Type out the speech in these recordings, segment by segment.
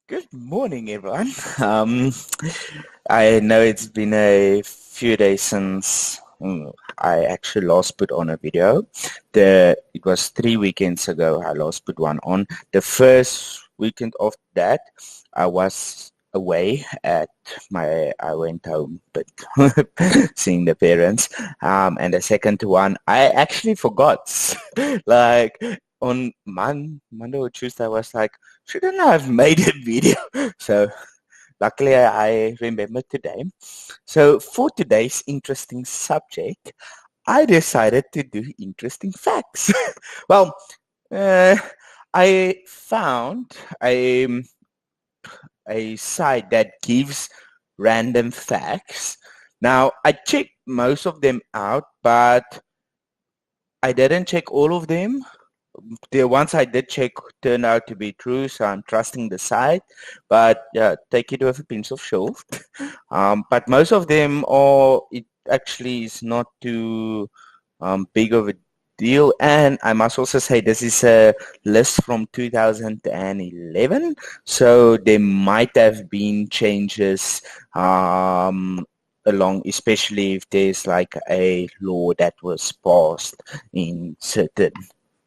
Good morning, everyone. I know it's been a few days since I actually last put on a video. It was 3 weekends ago I last put one on. The first weekend of that, I was away I went home, but seeing the parents. And the second one, I actually forgot. Like on Monday or Tuesday, I was like, shouldn't I have made a video? So luckily I remembered today. So for today's interesting subject, I decided to do interesting facts. Well, uh, I found a site that gives random facts. Now, I checked most of them out, but I didn't check all of them. The ones I did check turned out to be true, so I'm trusting the site. But yeah, take it with a pinch of salt. But most of them are, it actually is not too big of a deal. And I must also say this is a list from 2011, so there might have been changes along, especially if there's like a law that was passed in certain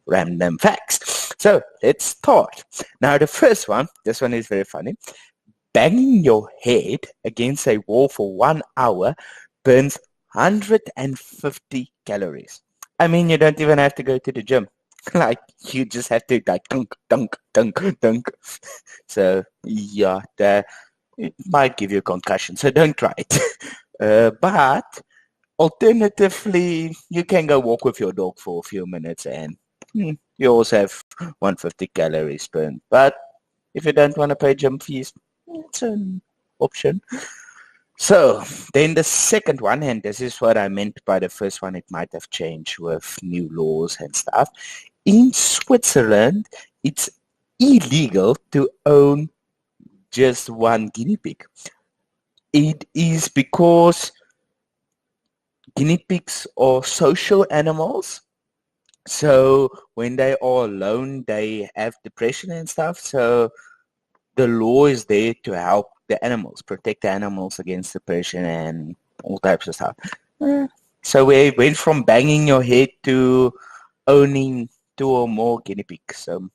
random facts. So let's start. Now the first one, this one is very funny. Banging your head against a wall for 1 hour burns 150 calories. I mean, you don't even have to go to the gym. Like, you just have to like dunk, dunk, dunk, dunk. So yeah, it might give you a concussion, so don't try it. But alternatively, you can go walk with your dog for a few minutes and you also have 150 calories burned. But if you don't want to pay gym fees, it's an option. So then the second one, and this is what I meant by the first one, it might have changed with new laws and stuff. In Switzerland, it's illegal to own just one guinea pig. It is because guinea pigs are social animals. So when they are alone, they have depression and stuff. So the law is there to help the animals, protect the animals against depression and all types of stuff. So we went from banging your head to owning 2 or more guinea pigs. So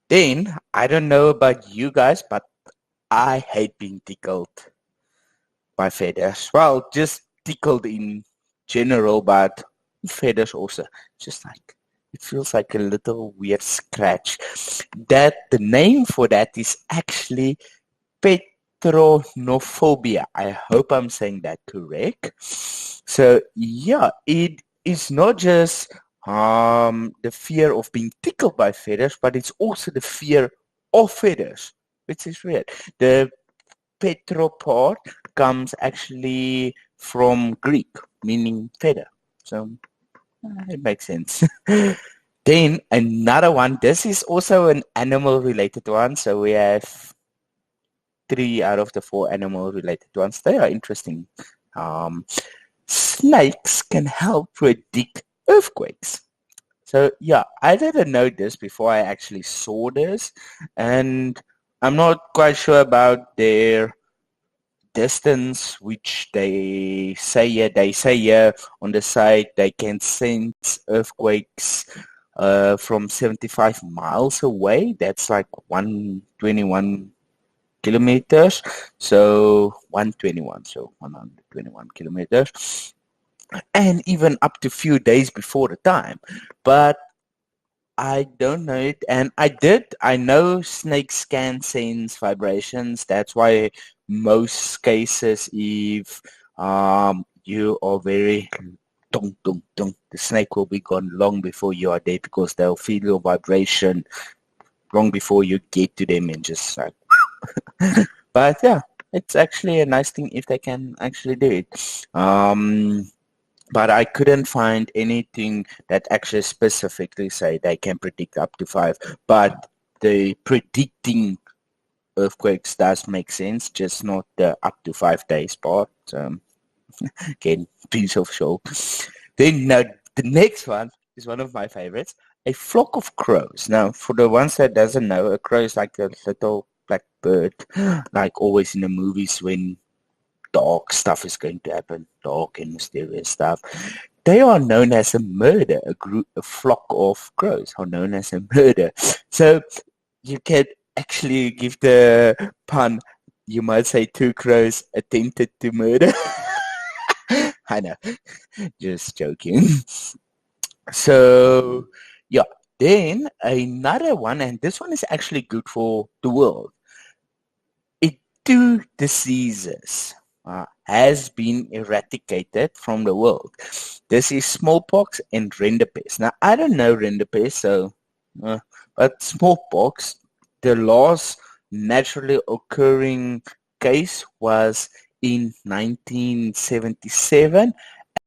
then, I don't know about you guys, but I hate being tickled by feathers. Well, just tickled in general, but feathers also. Just like, it feels like a little weird scratch. The name for that is actually petronophobia. I hope I'm saying that correct. So yeah, it is not just the fear of being tickled by feathers, but it's also the fear of feathers, which is weird. The petro part comes actually from Greek, meaning feather. So it makes sense. Then another one, this is also an animal related one. So we have 3 out of the 4 animal related ones. They are interesting. Snakes can help predict earthquakes. So yeah, I didn't know this before I actually saw this, and I'm not quite sure about their distance, which they say here. They say here on the site they can sense earthquakes from 75 miles away. That's like 121 kilometers. So 121, so 121 kilometers. And even up to few days before the time. But I don't know it, and I know snakes can sense vibrations. That's why most cases, if you are very dong dong dong, the snake will be gone long before you are there because they'll feel your vibration long before you get to them and just like. But yeah, it's actually a nice thing if they can actually do it. But I couldn't find anything that actually specifically say they can predict up to 5. But the predicting earthquakes does make sense, just not the up to 5 days part. Again, piece of show. Then the next one is one of my favorites. a flock of crows. Now, for the ones that doesn't know, a crow is like a little black bird, like always in the movies when dark stuff is going to happen, dark and mysterious stuff. They are known as a murder. A flock of crows are known as a murder. So you can actually give the pun. You might say two crows attempted to murder. I know, just joking. So yeah, then another one, and this one is actually good for the world. Two diseases has been eradicated from the world. This is smallpox and rinderpest. Now, I don't know rinderpest, so, but smallpox, the last naturally occurring case was in 1977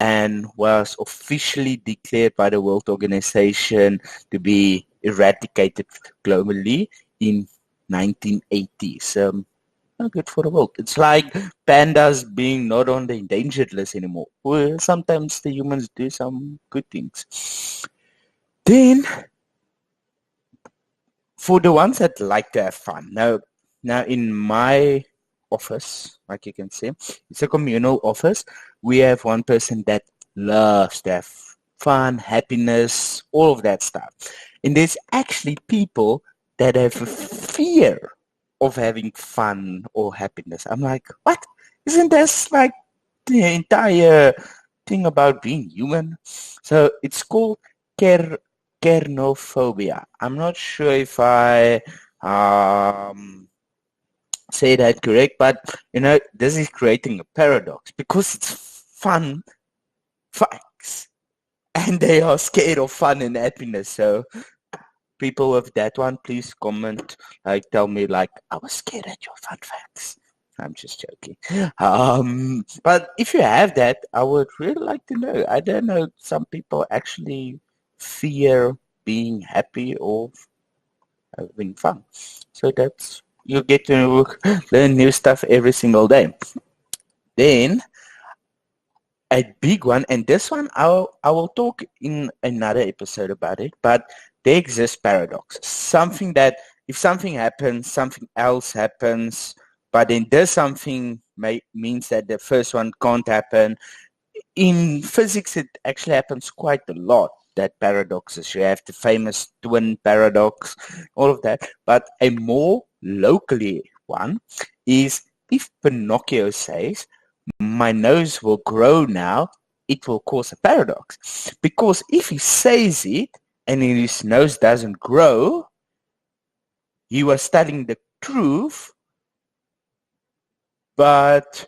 and was officially declared by the World Organization to be eradicated globally in 1980. So, not good for the world. It's like pandas being not on the endangered list anymore. Well, sometimes the humans do some good things. Then, for the ones that like to have fun, now in my office, like you can see, it's a communal office. We have one person that loves to have fun, happiness, all of that stuff. And there's actually people that have a fear of having fun or happiness. I'm like, what? Isn't this like the entire thing about being human? So it's called kernophobia. I'm not sure if I say that correct, but this is creating a paradox because it's fun facts and they are scared of fun and happiness. So people with that one, please comment, like tell me like I was scared at your fun facts. I'm just joking. But if you have that, I would really like to know. I don't know, some people actually fear being happy or having fun. So that's, you get to learn new stuff every single day. Then a big one, and this one I will talk in another episode about it, but there exists paradoxes. Something that if something happens, something else happens, but then there's something means that the first one can't happen. In physics, it actually happens quite a lot, that paradoxes. You have the famous twin paradox, all of that. But a more locally one is if Pinocchio says, my nose will grow now, it will cause a paradox. Because if he says it and his nose doesn't grow, he was telling the truth, but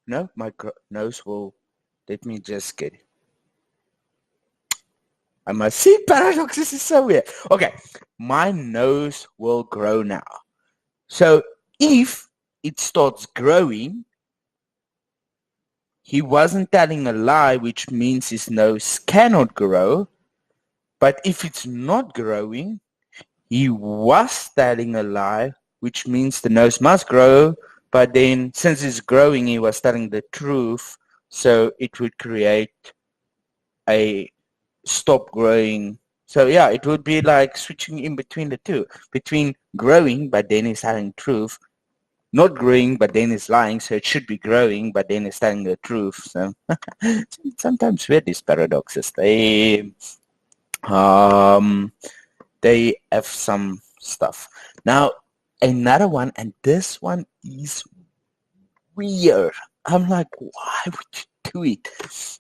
no, my nose will, let me just get it. I must see paradoxes is so weird. Okay, my nose will grow now. So if it starts growing, he wasn't telling a lie, which means his nose cannot grow. But if it's not growing, he was telling a lie, which means the nose must grow. But then since it's growing, he was telling the truth. So it would create a stop growing. So yeah, it would be like switching in between the two, between growing but then he's telling truth, not growing but then he's lying. So it should be growing but then he's telling the truth. So sometimes weird, these paradoxes. They have some stuff. Now another one, and this one is weird. I'm like, why would you do it?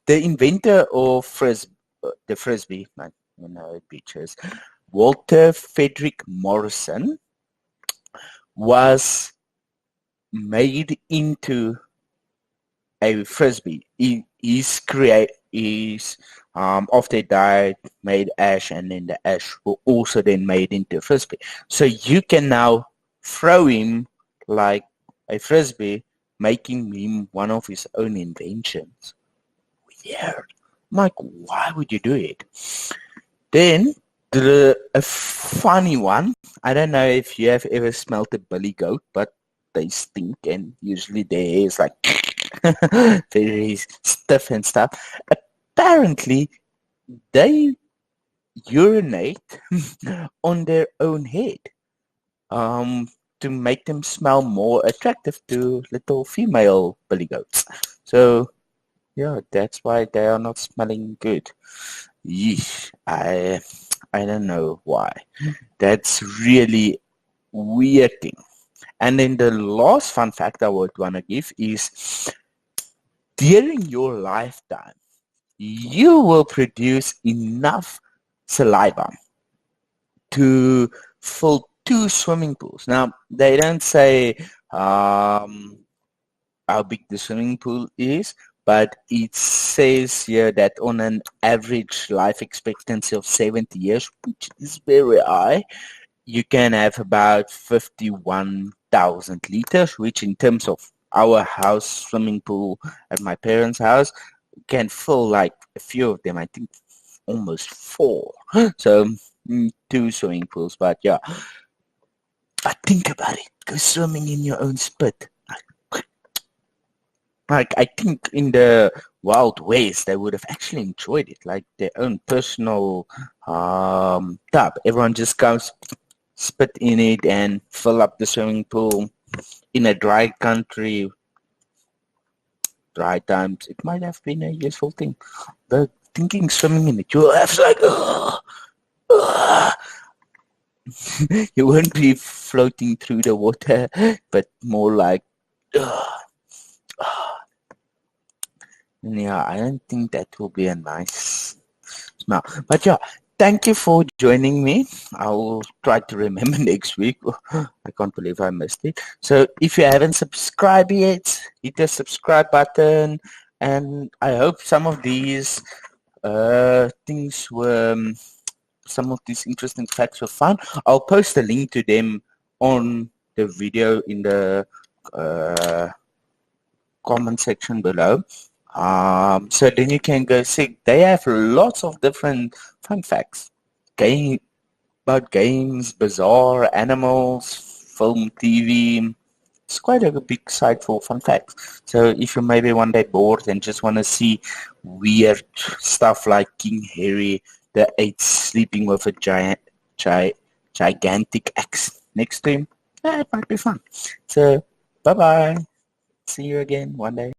The inventor of the frisbee, man, beaches, Walter Frederick Morrison, was made into a frisbee. After he died, made ash, and then the ash will also then made into a frisbee. So you can now throw him like a frisbee, making him one of his own inventions. Weird. I'm like, why would you do it? Then a funny one. I don't know if you have ever smelled a billy goat, but they stink, and usually their hair is like very stiff and stuff. Apparently, they urinate on their own head um, to make them smell more attractive to little female billy goats. So, yeah, that's why they are not smelling good. Yeesh, I don't know why. That's really weird thing. And then the last fun fact I would want to give is during your lifetime, you will produce enough saliva to fill 2 swimming pools. Now, they don't say how big the swimming pool is, but it says here that on an average life expectancy of 70 years, which is very high, you can have about 51,000 liters, which in terms of our house swimming pool at my parents' house can fill like a few of them. I think almost 4. So 2 swimming pools. But yeah, but think about it. Go swimming in your own spit. Like I think in the Wild West, they would have actually enjoyed it, like their own personal tub. Everyone just goes spit in it and fill up the swimming pool. In a dry country, dry times, it might have been a useful thing. But thinking swimming in it, you'll have like, you won't be floating through the water, but more like, yeah, I don't think that will be a nice smell. But yeah, thank you for joining me. I'll try to remember next week. I can't believe I missed it. So if you haven't subscribed yet, hit the subscribe button. And I hope some of these things were, some of these interesting facts were fun. I'll post a link to them on the video in the comment section below. So then you can go see. They have lots of different fun facts, about games, bizarre animals, film, TV. It's quite a big site for fun facts. So if you're maybe one day bored and just want to see weird stuff like King Harry the Eighth sleeping with a gigantic axe next to him, it might be fun. So bye bye. See you again one day.